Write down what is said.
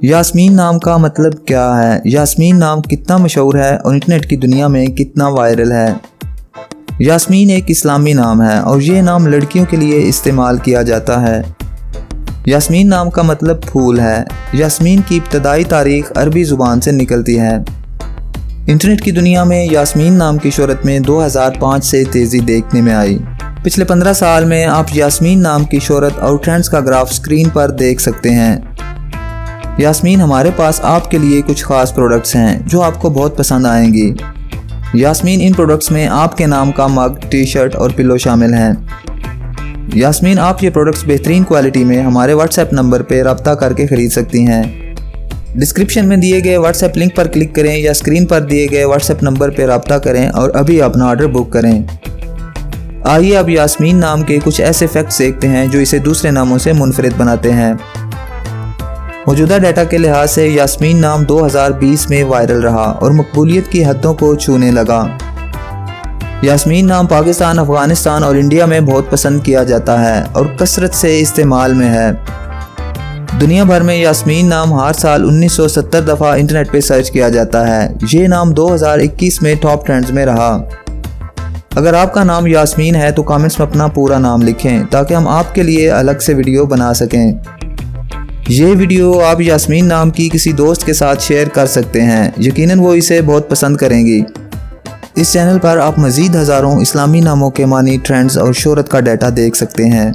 यास्मीन नाम का मतलब क्या है? यास्मीन नाम कितना मशहूर है और इंटरनेट की दुनिया में कितना वायरल है? यास्मीन एक इस्लामी नाम है और ये नाम लड़कियों के लिए इस्तेमाल किया जाता है। यास्मीन नाम का मतलब फूल है। यास्मीन की इब्तदाई तारीख अरबी ज़ुबान से निकलती है। इंटरनेट की दुनिया में यास्मीन नाम की शोहरत में 2005 से तेज़ी देखने में आई। पिछले 15 साल में आप यास्मीन नाम की शोहरत और ट्रेंड्स का ग्राफ स्क्रीन पर देख सकते हैं। यास्मीन हमारे पास आपके लिए कुछ खास प्रोडक्ट्स हैं जो आपको बहुत पसंद आएंगी। यास्मीन इन प्रोडक्ट्स में आपके नाम का मग, टी शर्ट और पिलो शामिल हैं। यास्मीन आप ये प्रोडक्ट्स बेहतरीन क्वालिटी में हमारे व्हाट्सएप नंबर पर रब्ता करके ख़रीद सकती हैं। डिस्क्रिप्शन में दिए गए व्हाट्सएप लिंक पर क्लिक करें या स्क्रीन पर दिए गए व्हाट्सएप नंबर पर रब्ता करें और अभी अपना ऑर्डर बुक करें। आइए अब यास्मीन नाम के कुछ ऐसे फैक्ट्स देखते हैं जो इसे दूसरे नामों से मुनफरिद बनाते हैं। मौजूदा डाटा के लिहाज से यास्मीन नाम 2020 में वायरल रहा और मकबूलियत की हदों को छूने लगा। यास्मीन नाम पाकिस्तान, अफगानिस्तान और इंडिया में बहुत पसंद किया जाता है और कसरत से इस्तेमाल में है। दुनिया भर में यास्मीन नाम हर साल 1970 दफ़ा इंटरनेट पे सर्च किया जाता है। ये नाम 2021 में टॉप ट्रेंड्स में रहा। अगर आपका नाम यास्मीन है तो कमेंट्स में अपना पूरा नाम लिखें ताकि हम आपके लिए अलग से वीडियो बना सकें। ये वीडियो आप यास्मीन नाम की किसी दोस्त के साथ शेयर कर सकते हैं, यकीनन वो इसे बहुत पसंद करेंगी। इस चैनल पर आप मज़ीद हज़ारों इस्लामी नामों के मानी, ट्रेंड्स और शोहरत का डाटा देख सकते हैं।